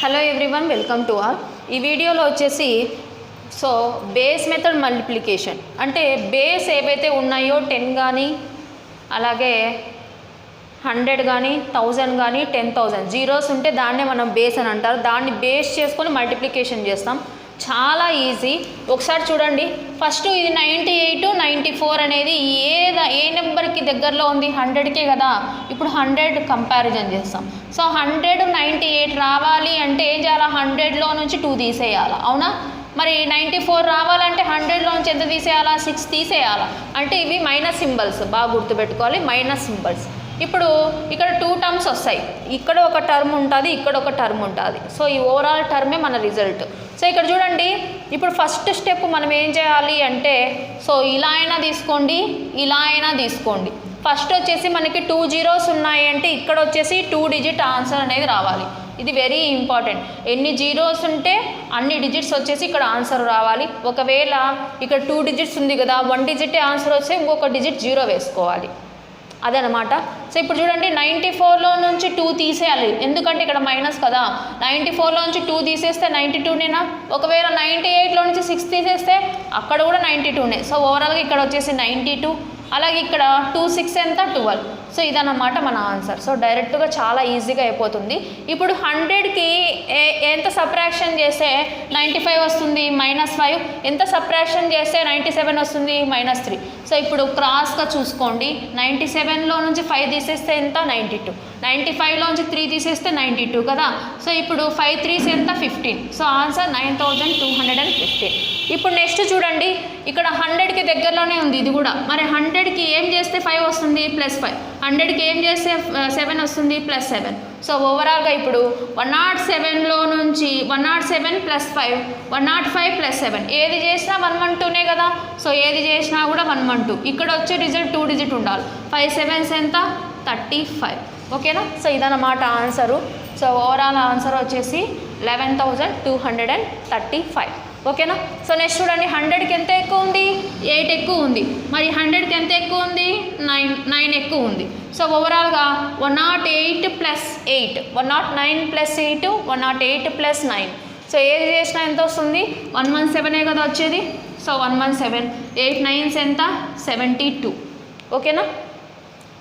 Hello everyone, welcome to all. ఈ వీడియోలో వచ్చేసి బేస్ మెథడ్ మల్టిప్లికేషన్ అంటే బేస్ ఏవైతే ఉన్నాయో 10 కానీ అలాగే 100 కానీ 1000 కానీ 10,000 జీరోస్ ఉంటే దాన్నే మనం బేస్ అని అంటారు. దాన్ని బేస్ చేసుకొని మల్టిప్లికేషన్ చేస్తాం. చాలా ఈజీ. ఒకసారి చూడండి. ఫస్ట్ ఇది 98, 94 అనేది ఏ నెంబర్కి దగ్గరలో ఉంది? 100కే కదా. ఇప్పుడు 100 కంపారిజన్ చేస్తాం. సో 100, 98 రావాలి అంటే ఏం చేయాలి? 100లో నుంచి 2 తీసేయాలా? అవునా? మరి 94 రావాలంటే 100లో నుంచి ఎంత తీసేయాలా? 6 తీసేయాలా? అంటే ఇవి మైనస్ సింబల్స్, బాగా గుర్తుపెట్టుకోవాలి, మైనస్ సింబల్స్. ఇప్పుడు ఇక్కడ 2 టర్మ్స్ వస్తాయి. ఇక్కడ ఒక టర్మ్ ఉంటుంది, ఇక్కడ ఒక టర్మ్ ఉంటుంది. సో ఈ ఓవరాల్ టర్మే మన రిజల్ట్. సో ఇక్కడ చూడండి, ఇప్పుడు ఫస్ట్ స్టెప్ మనం ఏం చేయాలి అంటే ఇలా అయినా తీసుకోండి, ఇలా అయినా తీసుకోండి. ఫస్ట్ వచ్చేసి మనకి 2 జీరోస్ ఉన్నాయి అంటే ఇక్కడ వచ్చేసి 2 డిజిట్ ఆన్సర్ అనేది రావాలి. ఇది వెరీ ఇంపార్టెంట్. ఎన్ని జీరోస్ ఉంటే అన్ని డిజిట్స్ వచ్చేసి ఇక్కడ ఆన్సర్ రావాలి. ఒకవేళ ఇక్కడ 2 డిజిట్స్ ఉంది కదా, 1 డిజిటే ఆన్సర్ వస్తే ఇంకొక డిజిట్ జీరో వేసుకోవాలి. అదనమాట. సో ఇప్పుడు చూడండి, 94లో నుంచి 2 తీసేయాలి, ఎందుకంటే ఇక్కడ మైనస్ కదా. 94లో నుంచి 2 తీసేస్తే 92నేనా? ఒకవేళ 98లో నుంచి 6 తీసేస్తే అక్కడ కూడా 92నే. సో ఓవరాల్గా ఇక్కడ వచ్చేసి 92. అలాగే ఇక్కడ 2 6 ఎంత? 12. సో ఇదన్నమాట మన ఆన్సర్. సో డైరెక్ట్గా చాలా ఈజీగా అయిపోతుంది. ఇప్పుడు 100కి ఎంత సబ్ట్రాక్షన్ చేస్తే 95 వస్తుంది? -5. ఎంత సబ్ట్రాక్షన్ చేస్తే 97 వస్తుంది? -3. సో ఇప్పుడు క్రాస్గా చూసుకోండి. 97లో నుంచి 5 తీసేస్తే ఎంత? 92. 95లో నుంచి 3 తీసేస్తే 92 కదా. సో ఇప్పుడు 5 3s ఎంత? 15. So answer 9215. ఇప్పుడు నెక్స్ట్ చూడండి, ఇక్కడ 100కి దగ్గరలోనే ఉంది ఇది కూడా. మరి 100కి ఏం చేస్తే 5 వస్తుంది? +5. 100కి ఏం చేస్తే 7 వస్తుంది? +7. సో ఓవరాల్గా ఇప్పుడు 107లో నుంచి 107 + 5, 105 + 7 ఏది చేసినా 112నే కదా. సో ఏది చేసినా కూడా 112. ఇక్కడ వచ్చే రిజల్ట్ 2 డిజిట్ ఉండాలి. 5 7s ఎంత? 35. ఓకేనా? సో ఇదన్నమాట ఆన్సరు. సో ఓవరాల్ ఆన్సర్ వచ్చేసి 11,235. ఓకేనా? సో నెక్స్ట్ చూడండి, 100కి ఎంత ఎక్కువ ఉంది? 8 ఎక్కువ ఉంది. మరి 100కి ఎంత ఎక్కువ ఉంది? 9 ఎక్కువ ఉంది. సో ఓవరాల్గా 108 + 8, 109 + 8, 108 + 9. సో ఏది చేసినా ఎంత వస్తుంది? 117 కదా వచ్చేది. సో 117. 8 9s ఎంత? 72. ఓకేనా?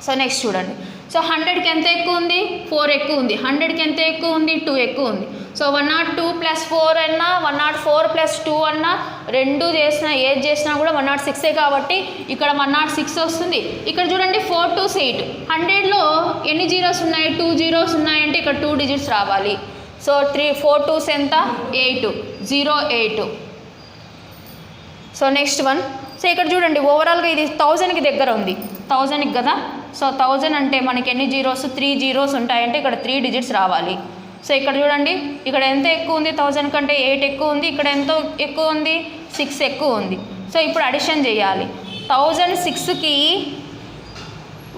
సో నెక్స్ట్ చూడండి, సో 100కి ఎంత ఎక్కువ ఉంది? 4 ఎక్కువ ఉంది. 100కి ఎంత ఎక్కువ ఉంది? 2 ఎక్కువ ఉంది. సో 102 + 4 అన్నా 104 + 2 అన్నా రెండు చేసినా ఏది చేసినా కూడా 106 కాబట్టి ఇక్కడ 106 వస్తుంది. ఇక్కడ చూడండి, 4 2s 8. 100లో ఎన్ని జీరోస్ ఉన్నాయి? 2 జీరోస్ ఉన్నాయంటే ఇక్కడ 2 డిజిట్స్ రావాలి. సో 4 2s ఎంత? 8. 0 8. So next one. సో ఇక్కడ చూడండి, ఓవరాల్గా ఇది 1000కి దగ్గర ఉంది. 1000కి కదా. సో 1000 అంటే మనకి ఎన్ని జీరోస్? 3 జీరోస్ ఉంటాయంటే ఇక్కడ 3 డిజిట్స్ రావాలి. సో ఇక్కడ చూడండి, ఇక్కడ ఎంత ఎక్కువ ఉంది? 1000 కంటే 8 ఎక్కువ ఉంది. ఇక్కడ ఎంత ఎక్కువ ఉంది? 6 ఎక్కువ ఉంది. సో ఇప్పుడు అడిషన్ చేయాలి. 1006కి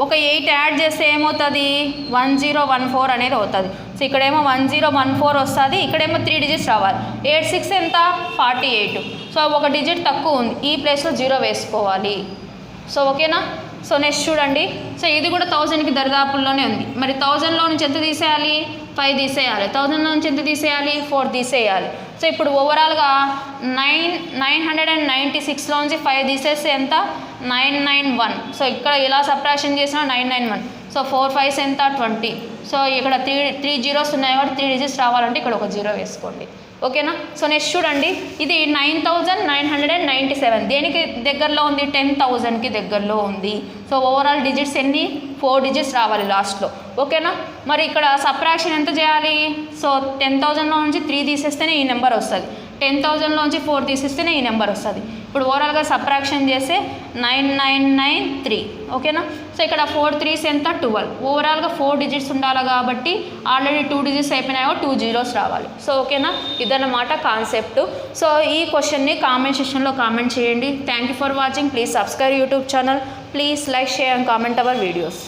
ఒక 8 యాడ్ చేస్తే ఏమవుతుంది? 1014 అనేది అవుతుంది. సో ఇక్కడేమో 1014 వస్తుంది, ఇక్కడేమో 3 డిజిట్స్ రావాలి. 8 6 ఎంత? 48. సో ఒక డిజిట్ తక్కువ ఉంది, ఈ ప్లేస్లో 0 వేసుకోవాలి. సో ఓకేనా? సో నెక్స్ట్ చూడండి, సో ఇది కూడా 1000కి దరిదాపుల్లోనే ఉంది. మరి 1000లో నుంచి ఎంత తీసేయాలి? 5 తీసేయాలి. 1000లో నుంచి ఎంత తీసేయాలి? 4 తీసేయాలి. సో ఇప్పుడు ఓవరాల్గా 996లో నుంచి 5 తీసేస్తే ఎంత? 991. సో ఇక్కడ ఇలా సబ్ట్రాక్షన్ చేసినా 991. సో 4 5s ఎంత? 20. సో ఇక్కడ 3 జీరోస్ ఉన్నాయి కాబట్టి 3 డిజిట్స్ రావాలంటే ఇక్కడ ఒక 0 వేసుకోండి. ఓకేనా? సో నెక్స్ట్ చూడండి, ఇది 9997 దేనికి దగ్గరలో ఉంది? 10,000కి దగ్గరలో ఉంది. సో ఓవరాల్ డిజిట్స్ ఎన్ని? 4 డిజిట్స్ రావాలి లాస్ట్లో. ఓకేనా? మరి ఇక్కడ సబ్ట్రాక్షన్ ఎంత చేయాలి? సో 10,000లో నుంచి 3 తీసేస్తేనే ఈ నెంబర్ వస్తుంది. 10,000లో నుంచి 4 తీసేస్తేనే ఈ నెంబర్ వస్తుంది. ఇప్పుడు ఓవరాల్గా సబ్ట్రాక్షన్ చేస్తే 9993. ఓకేనా? సో ఇక్కడ 4 3s ఎంత? 12. ఓవరాల్గా 4 డిజిట్స్ ఉండాలి కాబట్టి ఆల్రెడీ 2 డిజిట్స్ అయిపోయినాయో 2 జీరోస్ రావాలి. సో ఓకేనా? ఇదన్నమాట కాన్సెప్ట్. సో ఈ క్వశ్చన్ని కామెంట్ సెక్షన్లో కామెంట్ చేయండి. Thank you for watching. Please subscribe YouTube channel. Please like, share and comment our videos.